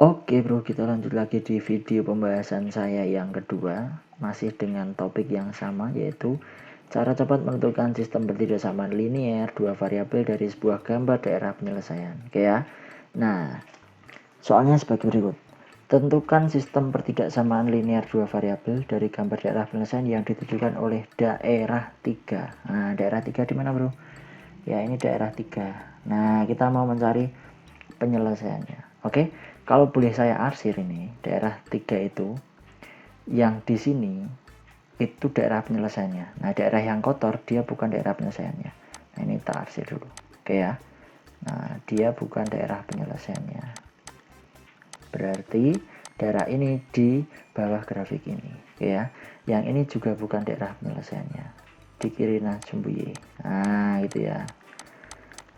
Oke bro, kita lanjut lagi di video pembahasan saya yang kedua, masih dengan topik yang sama, yaitu cara cepat menentukan sistem bertidaksamaan linier dua variabel dari sebuah gambar daerah penyelesaian. Oke ya. Nah, soalnya sebagai berikut. Tentukan sistem pertidaksamaan linier dua variabel dari gambar daerah penyelesaian yang ditujukan oleh daerah 3. Nah, daerah 3 di mana bro? Ya, ini daerah 3. Nah, kita mau mencari penyelesaiannya. Oke, kalau boleh saya arsir ini, daerah 3 itu yang di sini itu daerah penyelesaiannya. Nah, daerah yang kotor dia bukan daerah penyelesaiannya. Nah, ini kita arsir dulu. Oke ya. Nah, dia bukan daerah penyelesaiannya. Berarti daerah ini di bawah grafik ini. Oke ya. Yang ini juga bukan daerah penyelesaiannya. Di kiri nah sumbu Y. Nah, itu ya.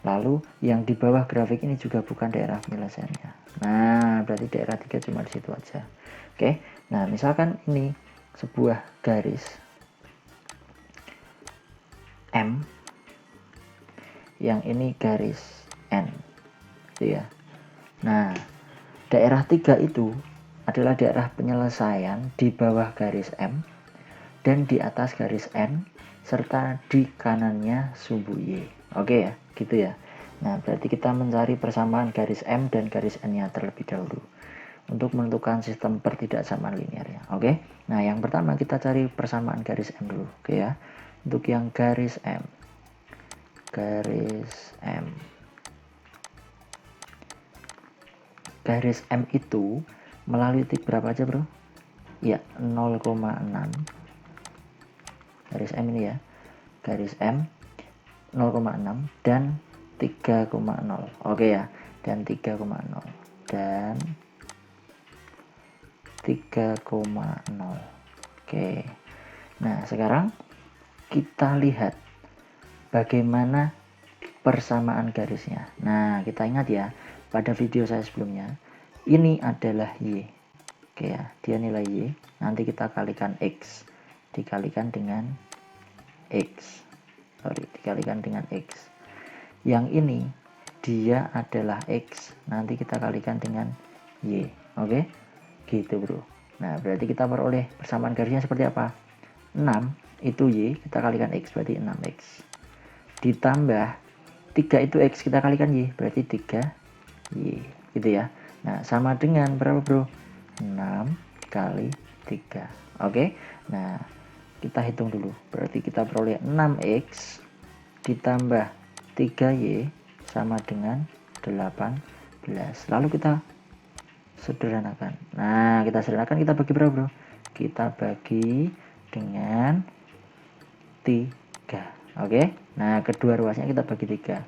Lalu yang di bawah grafik ini juga bukan daerah penyelesaiannya. Nah, berarti daerah 3 cuma di situ aja. Oke. Nah, misalkan ini sebuah garis M, yang ini garis N. Gitu ya. Nah, daerah 3 itu adalah daerah penyelesaian di bawah garis M dan di atas garis N serta di kanannya sumbu Y. Oke ya, gitu ya. Nah, berarti kita mencari persamaan garis M dan garis N-nya terlebih dahulu untuk menentukan sistem pertidaksamaan linearnya. Oke. Nah, yang pertama kita cari persamaan garis M dulu, oke ya. Untuk yang garis M. Garis M itu melalui titik berapa aja, Bro? Ya, 0,6. Garis M ini ya. Garis M 0,6 dan 3,0. Oke ya, dan 3,0 dan 3,0. Oke. Nah, sekarang kita lihat bagaimana persamaan garisnya. Nah, kita ingat ya, pada video saya sebelumnya, ini adalah Y. Oke ya, dia nilai Y. Nanti kita kalikan X. Dikalikan dengan X. Dikalikan dengan X. Yang ini dia adalah X, nanti kita kalikan dengan Y. Oke, gitu bro. Nah, berarti kita peroleh persamaan garisnya seperti apa? 6 itu Y, kita kalikan X, berarti 6X. Ditambah 3 itu X, kita kalikan Y, berarti 3Y. Gitu ya. Nah, sama dengan berapa bro? 6 kali 3. Oke, nah kita hitung dulu. Berarti kita peroleh 6X ditambah 3Y sama dengan 18. Lalu kita sederhanakan. Nah, kita sederhanakan, kita bagi berapa bro? Kita bagi dengan 3. Oke. Nah, kedua ruasnya kita bagi 3.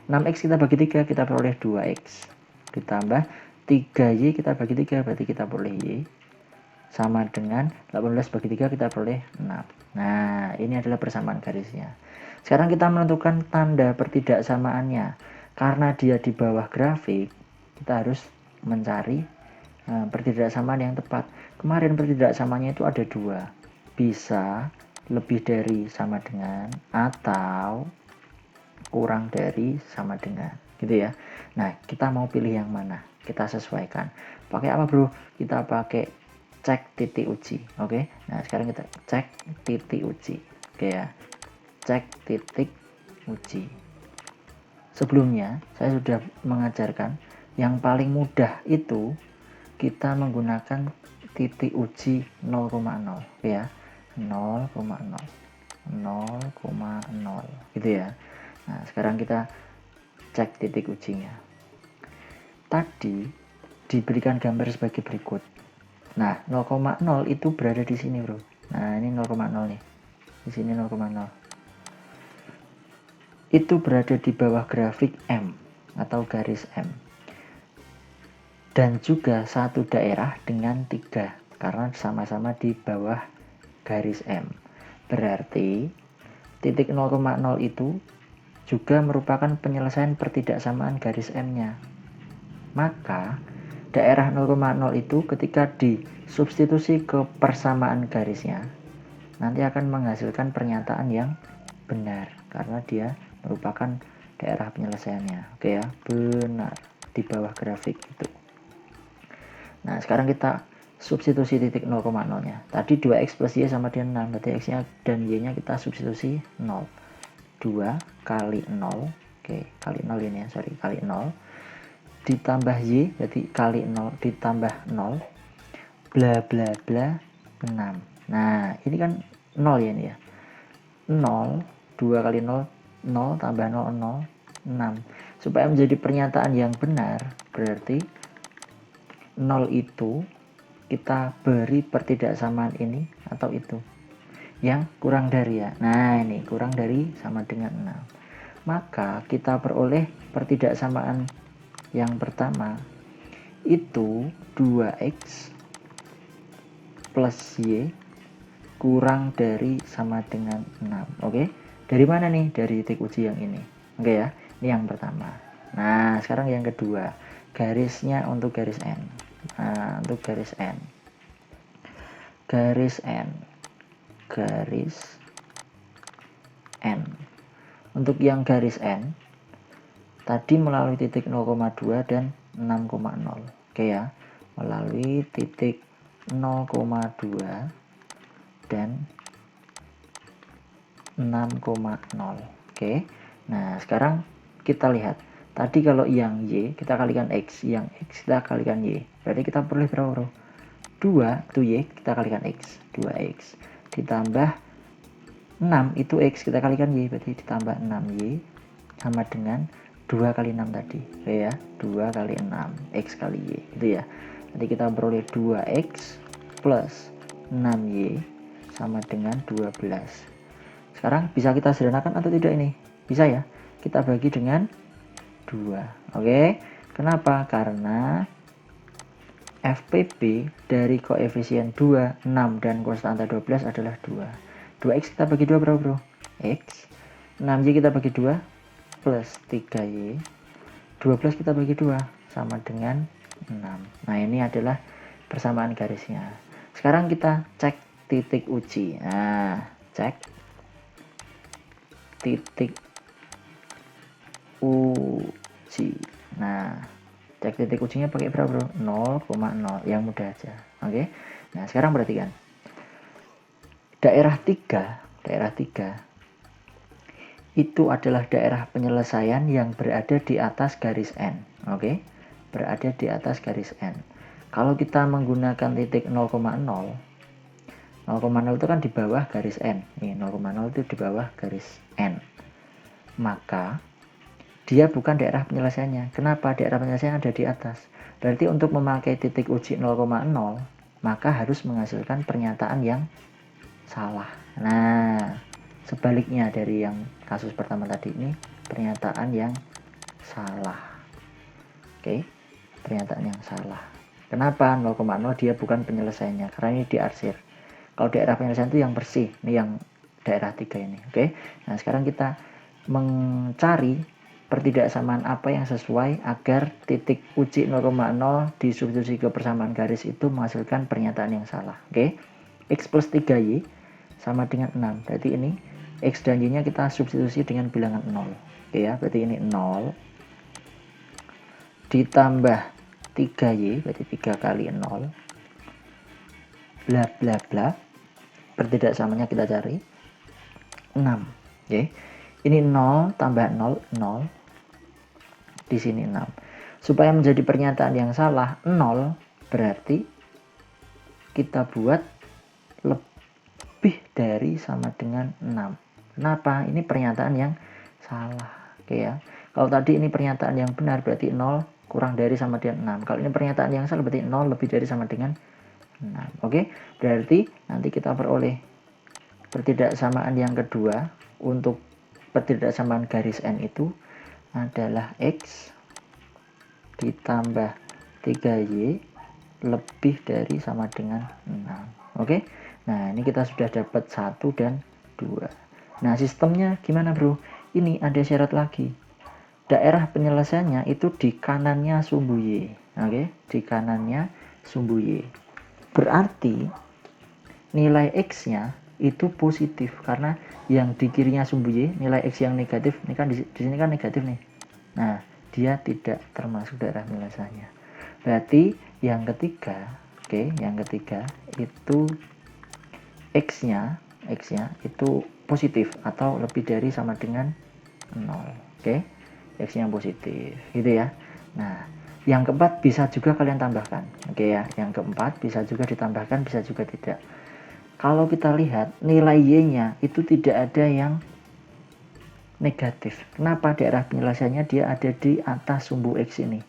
6X kita bagi 3, kita peroleh 2X. Ditambah 3Y kita bagi 3, berarti kita peroleh Y. Sama dengan 18 bagi 3, kita peroleh 6. Nah, ini adalah persamaan garisnya. Sekarang kita menentukan tanda pertidaksamaannya. Karena dia di bawah grafik, kita harus mencari pertidaksamaan yang tepat. Kemarin pertidaksamaannya itu ada 2. Bisa lebih dari sama dengan atau kurang dari sama dengan. Gitu ya. Nah, kita mau pilih yang mana? Kita sesuaikan. Pakai apa bro? Kita pakai cek titik uji. Oke. Nah, sekarang kita cek titik uji. Oke ya. Cek titik uji. Sebelumnya saya sudah mengajarkan yang paling mudah itu kita menggunakan titik uji 0,0 ya. 0,0 gitu ya. Nah, sekarang kita cek titik ujinya. Tadi diberikan gambar sebagai berikut. Nah, 0,0 itu berada di sini, bro. Nah, ini 0,0 nih. Di sini 0,0. Itu berada di bawah grafik M atau garis M. Dan juga satu daerah dengan 3 karena sama-sama di bawah garis M. Berarti titik 0,0 itu juga merupakan penyelesaian pertidaksamaan garis M-nya. Maka daerah 0,0 itu ketika disubstitusi ke persamaan garisnya, nanti akan menghasilkan pernyataan yang benar karena dia merupakan daerah penyelesaiannya. Oke ya, benar di bawah grafik itu. Nah, sekarang kita substitusi titik 0,0 nya. Tadi 2x plus y sama dengan 6, berarti x nya dan y nya kita substitusi 0. 2 kali 0, oke, kali 0 ini ya, sorry, kali 0 ditambah y, berarti kali 0 ditambah 0 bla bla bla 6. Nah, ini kan 0 ya, ini ya, 0, 2 kali 0, 0 tambah 0, 0, 6. Supaya menjadi pernyataan yang benar, berarti 0 itu kita beri pertidaksamaan ini atau itu yang kurang dari ya. Nah, ini kurang dari sama dengan 6. Maka kita peroleh pertidaksamaan yang pertama itu 2x plus y kurang dari sama dengan 6. Oke, dari mana nih? Dari titik uji yang ini. Oke ya, ini yang pertama. Nah, sekarang yang kedua, garisnya untuk garis n. Nah, untuk garis n, garis n, untuk yang garis n tadi melalui titik 0,2 dan 6,0. Oke ya, melalui titik 0,2 dan 6,0. Oke, nah sekarang kita lihat tadi kalau yang y kita kalikan x, yang x kita kalikan y, berarti kita peroleh berapa bro? 2 itu y kita kalikan x, 2x ditambah 6 itu x kita kalikan y, berarti ditambah 6y sama dengan 2 kali 6 tadi. Oke ya, 2 kali 6 x kali y itu ya. Nanti kita peroleh 2x plus 6y sama dengan 12. Sekarang bisa kita sederhanakan atau tidak ini? Bisa ya, kita bagi dengan 2. Oke, kenapa? Karena FPB dari koefisien 2, 6, dan konstanta 12 adalah 2. 2x kita bagi 2 berapa bro? X. 6y kita bagi 2 plus 3y. 12 kita bagi 2 sama dengan 6. Nah, ini adalah persamaan garisnya. Sekarang kita cek titik uji. Nah, cek titik uji. Nah, cek titik ujinya pakai berapa bro? 0,0, yang mudah aja. Oke. Nah, sekarang perhatikan. Daerah 3 itu adalah daerah penyelesaian yang berada di atas garis N. Oke. Berada di atas garis N. Kalau kita menggunakan titik 0,0 itu kan di bawah garis N. Nih, 0,0 itu di bawah garis N. Maka dia bukan daerah penyelesaiannya. Kenapa? Daerah penyelesaian ada di atas. Berarti untuk memakai titik uji 0,0, maka harus menghasilkan pernyataan yang salah. Nah, sebaliknya dari yang kasus pertama tadi, ini pernyataan yang salah. Oke, pernyataan yang salah. Kenapa 0,0 dia bukan penyelesaiannya? Karena ini diarsir. Kalau daerah penyelesaian itu yang bersih. Ini yang daerah 3 ini. Oke. Nah, sekarang kita mencari pertidaksamaan apa yang sesuai agar titik uji 0,0 disubstitusi ke persamaan garis itu menghasilkan pernyataan yang salah. Oke. X plus 3y sama dengan 6. Berarti ini x dan y nya kita substitusi dengan bilangan 0. Oke ya, berarti ini 0 ditambah 3y, berarti 3 kali 0 bla bla bla, pertidaksamaannya kita cari 6. Oke, ini 0 tambah 0, 0, di sini 6. Supaya menjadi pernyataan yang salah 0, berarti kita buat lebih dari sama dengan 6. Kenapa? Ini pernyataan yang salah. Oke ya, kalau tadi ini pernyataan yang benar berarti 0 kurang dari sama dengan 6. Kalau ini pernyataan yang salah berarti 0 lebih dari sama dengan 6. Oke, berarti nanti kita peroleh pertidaksamaan yang kedua untuk pertidaksamaan garis N itu adalah X ditambah 3Y lebih dari sama dengan 6. Oke, nah ini kita sudah dapat 1 dan 2. Nah, sistemnya gimana bro? Ini ada syarat lagi. Daerah penyelesaiannya itu di kanannya sumbu Y. Oke, di kanannya sumbu Y. Berarti nilai X-nya itu positif karena yang di kirinya sumbu Y, nilai X yang negatif, ini kan di sini kan negatif nih. Nah, dia tidak termasuk daerah penyelesaiannya. Berarti Yang ketiga, yang ketiga itu X-nya itu positif atau lebih dari sama dengan 0. X-nya positif, gitu ya. Nah, yang keempat bisa juga kalian tambahkan. Ya, yang keempat bisa juga ditambahkan, bisa juga tidak. Kalau kita lihat nilai Y-nya itu tidak ada yang negatif. Kenapa? Daerah penyelesaiannya dia ada di atas sumbu X ini.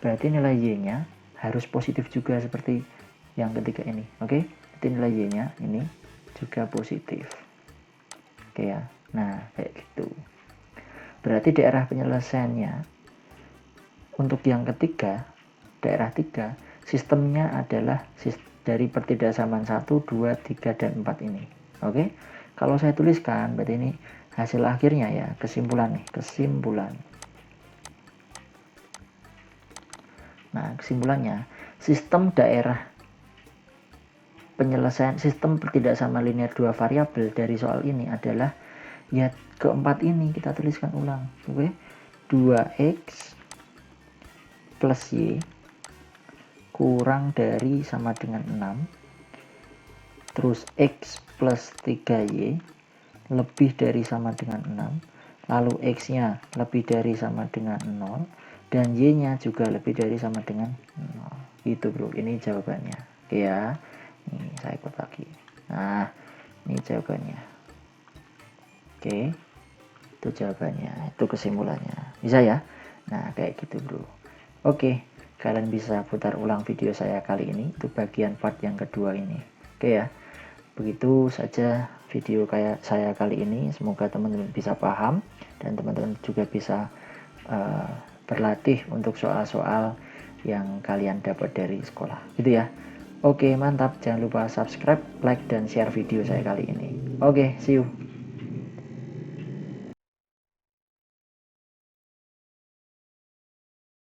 Berarti nilai Y-nya harus positif juga seperti yang ketiga ini. Jadi nilai Y-nya ini juga positif. Ya. Nah, kayak gitu. Berarti daerah penyelesaiannya untuk yang ketiga, daerah 3, sistemnya adalah dari pertidaksamaan 1, 2, 3, dan 4 ini. Kalau saya tuliskan, berarti ini hasil akhirnya ya, kesimpulan nih, kesimpulan. Nah, kesimpulannya, sistem daerah penyelesaian sistem pertidaksamaan linear 2 variabel dari soal ini adalah ya keempat ini kita tuliskan ulang. 2x plus y kurang dari sama dengan 6, terus x plus 3y lebih dari sama dengan 6, lalu x-nya lebih dari sama dengan 0, dan y-nya juga lebih dari sama dengan 0. Gitu bro, ini jawabannya. Ya, ini saya ikut lagi. Nah, ini jawabannya. Itu jawabannya, itu kesimpulannya. Bisa ya? Nah, kayak gitu bro. Kalian bisa putar ulang video saya kali ini, itu bagian part yang kedua ini. Ya, begitu saja video kayak saya kali ini. Semoga teman-teman bisa paham dan teman-teman juga bisa berlatih untuk soal-soal yang kalian dapat dari sekolah, gitu ya. Mantap, jangan lupa subscribe, like, dan share video saya kali ini. See you.